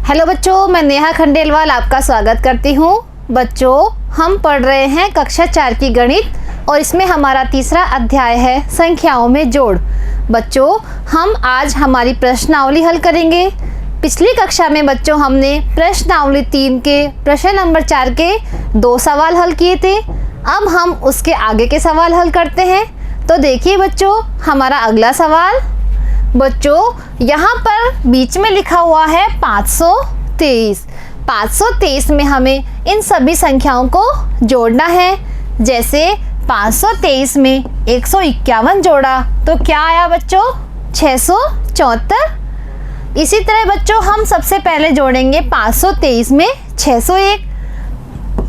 Hello बच्चों, मैं नेहा खंडेलवाल आपका स्वागत करती हूँ। बच्चों, हम पढ़ रहे हैं कक्षा 4 की गणित और इसमें हमारा तीसरा अध्याय है संख्याओं में जोड़। बच्चों, हम आज हमारी प्रश्नावली हल करेंगे। पिछली कक्षा में बच्चों हमने प्रश्नावली 3 के प्रश्न नंबर 4 के 2 सवाल हल किए थे। अब हम उसके आगे के सवाल हल करते हैं। तो देखिए बच्चों, हमारा अगला सवाल। बच्चों, यहाँ पर बीच में लिखा हुआ है 523। 523 में हमें इन सभी संख्याओं को जोड़ना है। जैसे 523 में 151 जोड़ा तो क्या आया बच्चों? 674। इसी तरह बच्चों हम सबसे पहले जोड़ेंगे 523 में 601।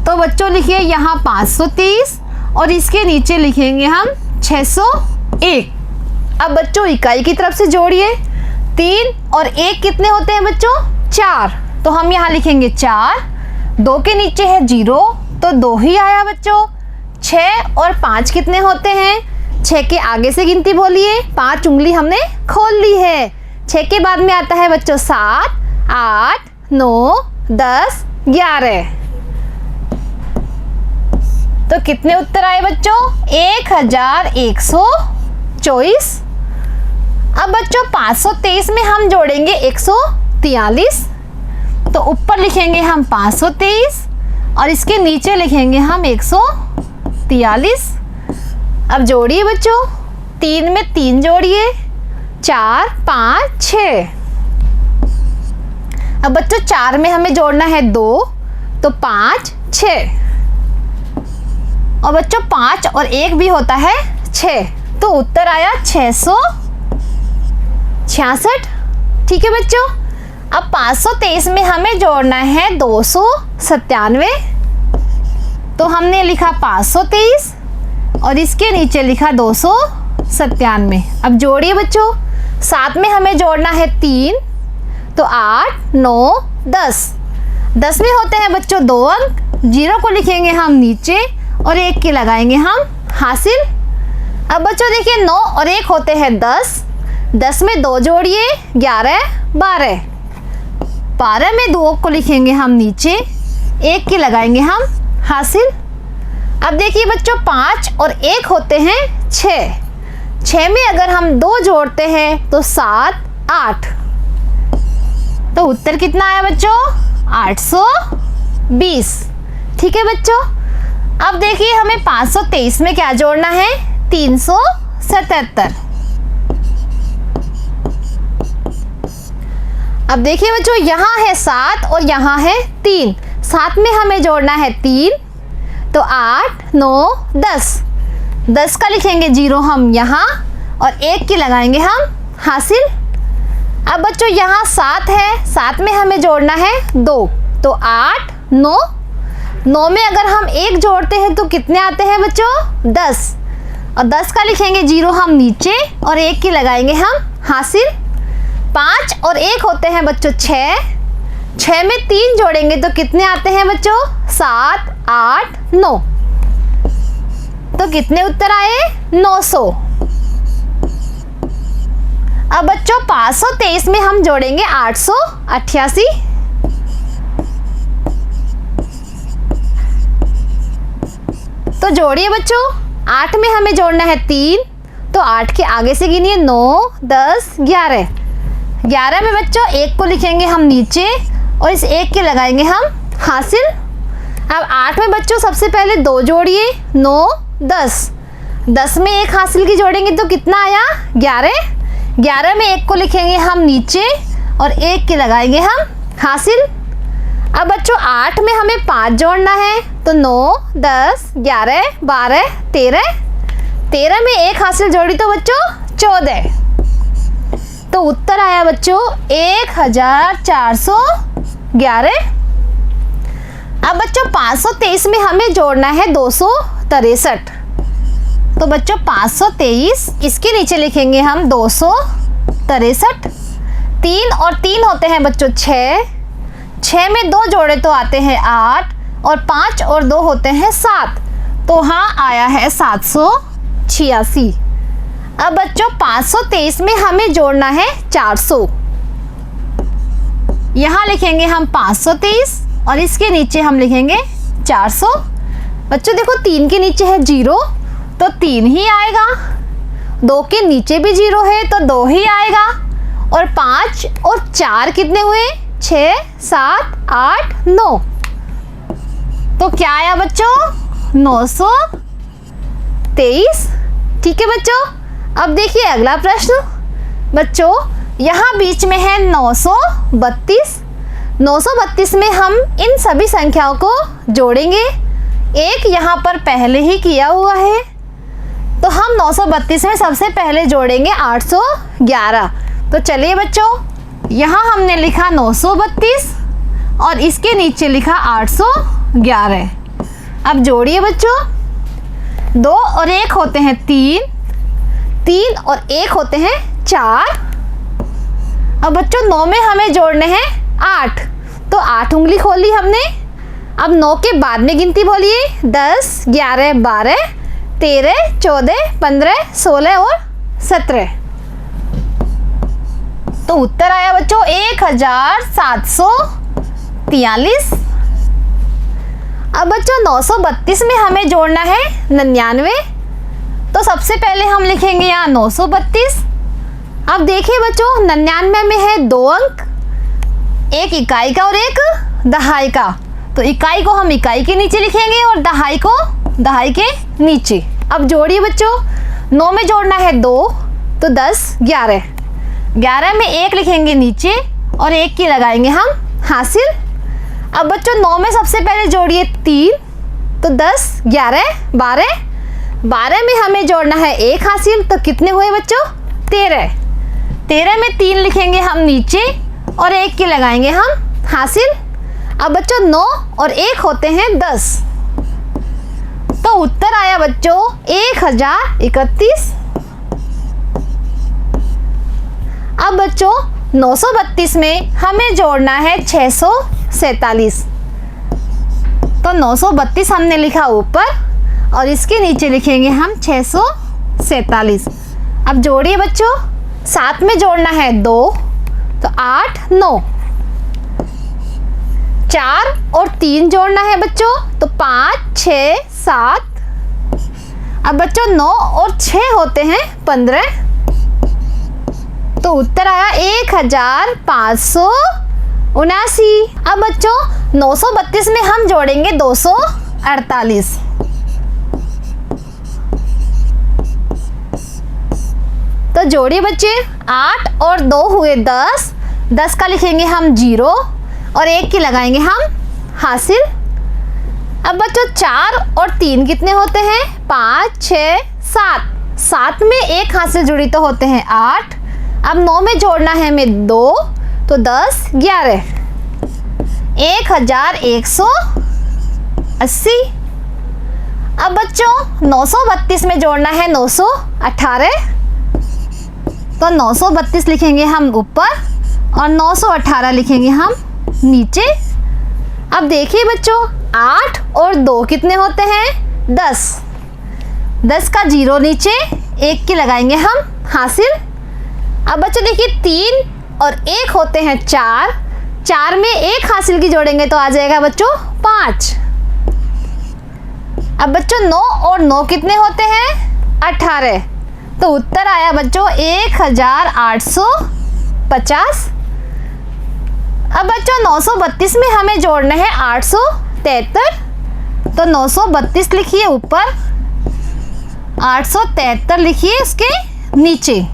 तो बच्चों लिखिए यहाँ 523 और इसके नीचे लिखेंगे हम 601। अब बच्चों इकाई की तरफ से जोड़िए। 3 और 1 कितने होते हैं बच्चों? 4। तो हम यहाँ लिखेंगे 4। 2 के नीचे है 0 तो 2 ही आया बच्चों। 6 और 5 कितने होते हैं? 6 के आगे से गिनती बोलिए। 5 उंगली हमने खोल ली है। 6 के बाद में आता है बच्चों 7, 8, 9, 10, 11। तो कितने उत्तर आए बच्चों? 1124। अब बच्चों 523 में हम जोड़ेंगे 143। तो ऊपर लिखेंगे हम 523 और इसके नीचे लिखेंगे हम 143। अब जोड़िए बच्चों। 3 में 3 जोड़िए। 4, 5, 6। अब बच्चों 4 में हमें जोड़ना है 2 तो 5, 6। और बच्चों 5 और 1 भी होता है 6। तो उत्तर आया 666। ठीक है बच्चों। अब 523 में हमें जोड़ना है 297। तो हमने लिखा 523 और इसके नीचे लिखा 297। अब जोड़िए बच्चों। 7 में हमें जोड़ना है 3 तो 8, 9, 10। 10 में होते हैं बच्चों 2 अंक। 0 को लिखेंगे हम नीचे और 1 के लगाएंगे हम हासिल। अब बच्चों देखिए 9 और 1 होते हैं 10। 10 में 2 जोड़िए। 11, 12। 12 में 2 को लिखेंगे हम नीचे। 1 के लगाएंगे हम हासिल। अब देखिए बच्चों 5 और 1 होते हैं 6। 6 में अगर हम 2 जोड़ते हैं तो 7, 8। तो उत्तर कितना आया बच्चों? 820। ठीक है बच्चों। अब देखिए हमें 523 में क्या जोड़ना है? 377। अब देखिए बच्चों यहाँ है 7 और यहाँ है 3। 7 में हमें जोड़ना है 3 तो 8, 9, 10। 10 का लिखेंगे 0 हम यहाँ और 1 की लगाएंगे हम हासिल। अब बच्चों यहाँ 7 है। 7 में हमें जोड़ना है 2 तो 8, 9। 9 में अगर हम 1 जोड़ते हैं तो कितने आते हैं बच्चों? 10। और 10 का लिखेंगे 0 हम नीचे और 1 की लगाएंगे हम हासिल। 5 और 1 होते हैं बच्चों 6। 6 में 3 जोड़ेंगे तो कितने आते हैं बच्चों? 7, 8, 9। तो कितने उत्तर आए? 900। अब बच्चों 523 में हम जोड़ेंगे 888। तो जोड़िए बच्चों। 8 में हमें जोड़ना है 3 तो 8 के आगे से गिनिए 9, 10, 11। 11 में बच्चों 1 को लिखेंगे हम नीचे और इस 1 के लगाएंगे हम हासिल। अब 8 में बच्चों सबसे पहले 2 जोड़िए। 9, 10। 10 में 1 हासिल की जोड़ेंगे तो कितना आया? 11। 11 में 1 को लिखेंगे हम नीचे और 1 के लगाएंगे हम हासिल। अब बच्चों 8 में हमें 5 जोड़ना है तो 9, 10, 11, 12, 13। 13 में 1 हासिल जोड़ी तो बच्चों 14। तो उत्तर आया बच्चों 1411। अब बच्चों 523 में हमें जोड़ना है 263। तो बच्चों 523 इसके नीचे लिखेंगे हम 263। 3 और 3 होते हैं बच्चों 6। 6 में 2 जोड़े तो आते हैं 8 और 5 और 2 होते हैं 7। तो हाँ आया है 786। अब बच्चों 523 में हमें जोड़ना है 400। यहाँ लिखेंगे हम 523 और इसके नीचे हम लिखेंगे 400। बच्चों देखो 3 के नीचे है 0 तो 3 ही आएगा, 2 के नीचे भी 0 है तो 2 ही आएगा, और 5 और 4 कितने हुए 6 7 8 9, तो क्या आया बच्चों 923। ठीक है बच्चों, अब देखिए अगला प्रश्न। बच्चों यहाँ बीच में है 932। 932 में हम इन सभी संख्याओं को जोड़ेंगे। एक यहाँ पर पहले ही किया हुआ है तो हम 932 में सबसे पहले जोड़ेंगे 811। तो चलिए बच्चों, यहाँ हमने लिखा 932 और इसके नीचे लिखा 811। अब जोड़िए बच्चों, 2 और 1 होते हैं 3, 3 और 1 होते हैं 4। अब बच्चों 9 में हमें जोड़ने हैं 8, तो 8 उंगली खोली हमने। अब 9 के बाद में गिनती बोलिए, 10 11 12 13 14 15 16 और 17। तो उत्तर आया बच्चों 1743। अब बच्चों 932 में हमें जोड़ना है 99, तो सबसे पहले हम लिखेंगे यहाँ 932। अब देखिए बच्चों 99 में है 2 अंक, एक इकाई का और एक दहाई का, तो इकाई को हम इकाई के नीचे लिखेंगे और दहाई को दहाई के नीचे। अब जोड़िए बच्चों, 9 में जोड़ना है 2 तो 10 11, 11 में 1 लिखेंगे नीचे और 1 की लगाएंगे हम हासिल। अब बच्चों 9 में सबसे पहले जोड़िए 3 तो 10 11 12, 12 में हमें जोड़ना है 1 हासिल, तो कितने हुए बच्चों 13, 13 में 3 लिखेंगे हम नीचे और 1 की लगाएंगे हम हासिल। अब बच्चों 9 और 1 होते हैं 10, तो उत्तर आया बच्चों 1031। अब बच्चों 932 में हमें जोड़ना है 647, तो 932 हमने लिखा ऊपर और इसके नीचे लिखेंगे हम 647। अब जोड़िए बच्चों, 7 में जोड़ना है 2 तो 8 9, 4 और 3 जोड़ना है बच्चों तो 5 6 7। अब बच्चों 9 और 6 होते हैं 15, तो उत्तर आया 1579। अब बच्चों 932 में हम जोड़ेंगे 248, तो जोड़िए बच्चे, 8 और 2 हुए 10, 10 का लिखेंगे हम 0 और 1 की लगाएंगे हम हासिल। अब बच्चों 4 और 3 कितने होते हैं 5 6 7, 7 में 1 हासिल जुड़ी तो होते हैं 8। अब 9 में जोड़ना है हमें 2 तो 10 11, 1180। अब बच्चों 932 में जोड़ना है 918, तो 932 लिखेंगे हम ऊपर और 918 लिखेंगे हम नीचे। अब देखिए बच्चों 8 और 2 कितने होते हैं 10, 10 का 0 नीचे, 1 की लगाएंगे हम हासिल। अब बच्चों देखिए 3 और 1 होते हैं 4, 4 में 1 हासिल की जोड़ेंगे तो आ जाएगा बच्चों 5। अब बच्चों 9 और 9 कितने होते हैं 18, तो उत्तर आया बच्चों 1850। अब बच्चों 932 में हमें जोड़ना है 873, तो 932 लिखिए ऊपर, 873 लिखिए इसके नीचे।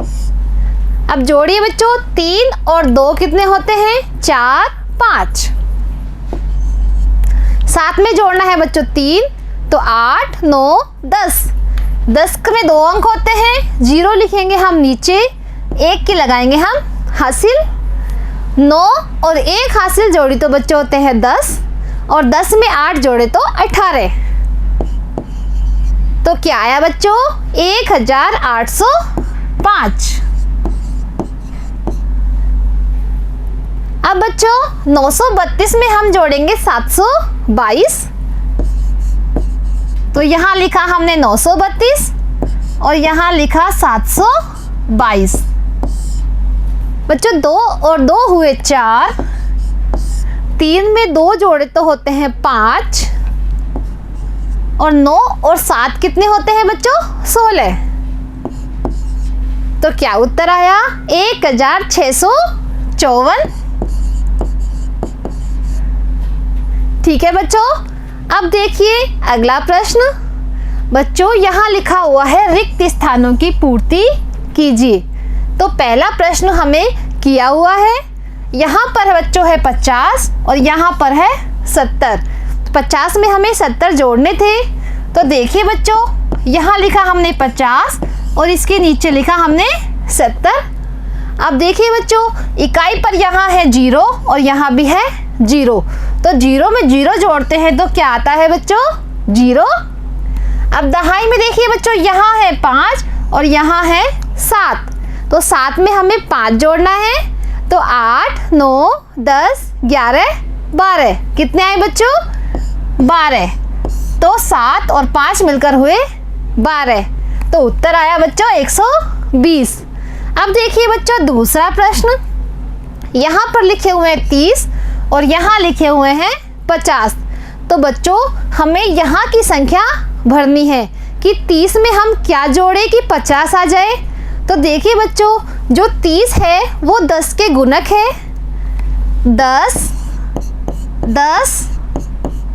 अब जोड़िए बच्चों, 3 और 2 कितने होते हैं 4 5, 7 में जोड़ना है बच्चों 3 तो 8 9 10, 10 में 2 अंक होते हैं, 0 लिखेंगे हम नीचे, 1 की लगाएंगे हम हासिल। 9 और 1 हासिल जोड़ी तो बच्चे होते हैं 10 और 10 में 8 जोड़े तो 18, तो क्या आया बच्चों 1805। अब बच्चों 932 में हम जोड़ेंगे 722, तो यहाँ लिखा हमने 932 और यहाँ लिखा 722। बच्चों 2 और 2 हुए 4, 3 में 2 जोड़े तो होते हैं 5, और 9 और 7 कितने होते हैं बच्चों? 16। तो क्या उत्तर आया? 1654। ठीक है बच्चों, अब देखिए अगला प्रश्न। बच्चों यहाँ लिखा हुआ है रिक्त स्थानों की पूर्ति कीजिए। तो पहला प्रश्न हमें किया हुआ है, यहाँ पर बच्चों है 50 और यहाँ पर है 70। 50 में हमें 70 जोड़ने थे। तो देखिए बच्चों, यहाँ लिखा हमने 50 और इसके नीचे लिखा हमने 70। अब देखिए बच्चों, इकाई पर यहाँ है 0 और यहाँ भी है 0। तो 0 में 0 जोड़ते हैं तो क्या आता है बच्चों? 0। अब दहाई में देखिए बच्चों, यहाँ है 5 और यहाँ है 7। तो 7 में हमें 5 जोड़ना है। तो 8, 9, 10, 11, 12 कितने आए बच्चों? 12। तो 7 और 5 मिलकर हुए 12। तो उत्तर आया बच्चों 120। अब देखिए बच्चों दूसरा प्रश्न। यहाँ पर लिखे हुए हैं 30 और यहाँ लिखे हुए हैं 50। तो बच्चों हमें यहाँ की संख्या भरनी है कि 30 में हम क्या जोड़े कि 50 आ जाए। तो देखिए बच्चों, जो 30 है वो 10 के गुणक है। 10, 10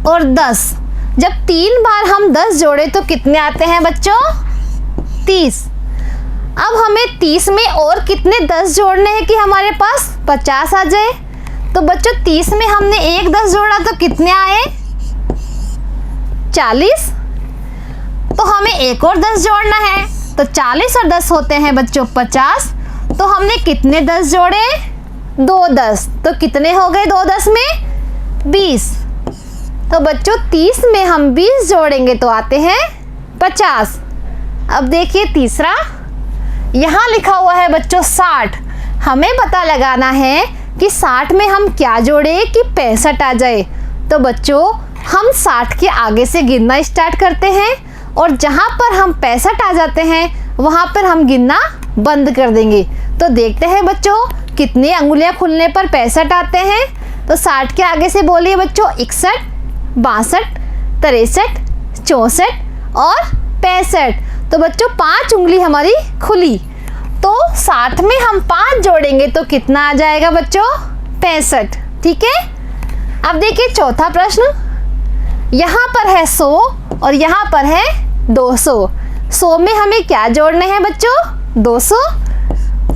और 10। जब 3 बार हम 10 जोड़े तो कितने आते हैं बच्चों? 30। अब हमें 30 में और कितने 10 जोड़ने हैं कि हमारे पास 50 आ जाए। तो बच्चों 30 में हमने एक 10 जोड़ा तो कितने आए? 40। तो हमें एक और 10 जोड़ना है। तो 40 और 10 होते हैं बच्चों 50। तो हमने कितने 10 जोड़े? 2 10। तो कितने हो गए 2 10 में? 20। तो बच्चों 30 में हम 20 जोड़ेंगे तो आते हैं 50। अब देखिए तीसरा, यहाँ लिखा हुआ है बच्चों 60। हमें पता लगाना है कि 60 में हम क्या जोड़े कि 65 आ जाए। तो बच्चों हम 60 के आगे से गिनना स्टार्ट करते हैं और जहाँ पर हम 65 आ जाते हैं वहाँ पर हम गिनना बंद कर देंगे। तो देखते हैं बच्चों कितनी अंगुलियाँ खुलने पर 65 आते हैं। तो 60 के आगे से बोलिए बच्चों 61, 62, 63, 64 और 65। तो बच्चों 5 उंगली हमारी खुली। तो 60 में हम 5 जोड़ेंगे तो कितना आ जाएगा बच्चों? 65। ठीक है। अब देखिए चौथा प्रश्न। यहाँ पर है 100 और यहाँ पर है 200। 100 में हमें क्या जोड़ने हैं बच्चों? 200।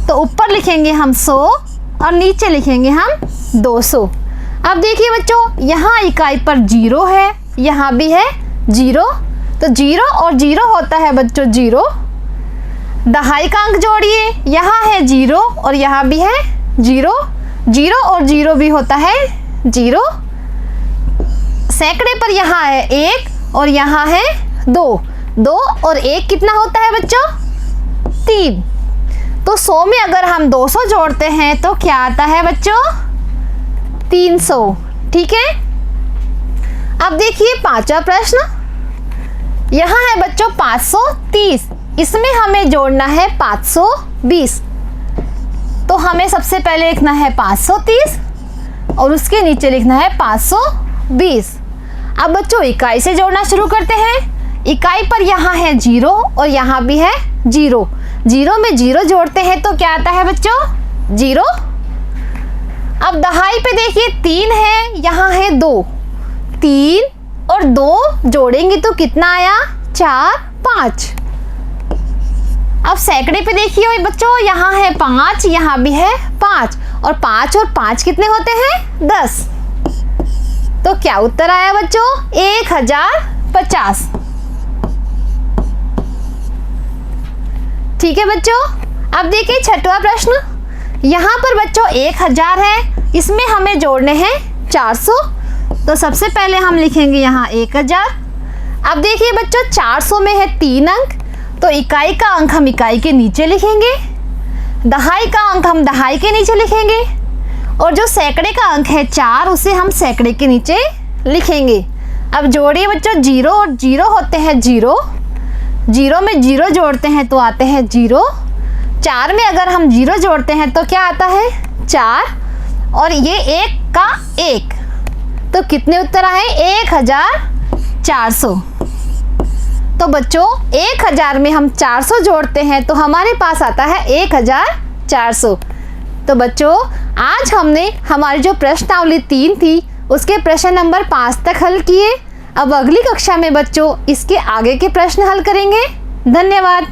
तो ऊपर लिखेंगे हम 100 और नीचे लिखेंगे हम 200। अब देखिए बच्चों, यहाँ इकाई पर 0 है, यहाँ भी है 0। तो 0 और 0 होता है बच्चों 0। दहाई का अंक जोड़िए, यहाँ है 0 और यहाँ भी है 0। 0 और 0 भी होता है 0। सैकड़े पर यहाँ है 1 और यहाँ है 2। 2 और 1 कितना होता है बच्चों? 3। तो 100 में अगर हम 200 जोड़ते हैं तो क्या आता है बच्चों? 300। ठीक है। अब देखिए पांचवा प्रश्न। यहाँ है बच्चों 530। इसमें हमें जोड़ना है 520। तो हमें सबसे पहले लिखना है 530 और उसके नीचे लिखना है 520। अब बच्चों इकाई से जोड़ना शुरू करते हैं। इकाई पर यहाँ है 0 और यहाँ भी है 0। 0 में 0 जोड़ते हैं तो क्या आता है बच्चों? 0। अब दहाई पे देखिए 3 है, यहाँ है 2। 3 और 2 जोड़ेंगे तो कितना आया? 4, 5। अब सैकड़े पे देखिए बच्चों, यहाँ है 5, यहाँ भी है 5 और 5 कितने होते हैं? 10। तो क्या उत्तर आया बच्चों? 1050। ठीक है बच्चों। अब देखिए छठवां प्रश्न। यहाँ पर बच्चों 1000 है, इसमें हमें जोड़ने हैं 400। तो सबसे पहले हम लिखेंगे यहाँ 1000। अब देखिए बच्चों 400 में है 3 अंक, तो इकाई का अंक हम इकाई के नीचे लिखेंगे, दहाई का अंक हम दहाई के नीचे लिखेंगे और जो सैकड़े का अंक है 4 उसे हम सैकड़े के नीचे लिखेंगे। अब जोड़िए बच्चों, 0 और 0 होते हैं 0। 0 में 0 जोड़ते हैं तो आते हैं 0। 4 में अगर हम 0 जोड़ते हैं तो क्या आता है? 4 और ये 1 का 1 तो कितने उत्तर आए? 1400। तो बच्चों 1000 में हम 400 जोड़ते हैं तो हमारे पास आता है 1400। तो बच्चों आज हमने हमारी जो प्रश्नावली 3 थी उसके प्रश्न नंबर 5 तक हल किए। अब अगली कक्षा में बच्चों इसके आगे के प्रश्न हल करेंगे। धन्यवाद।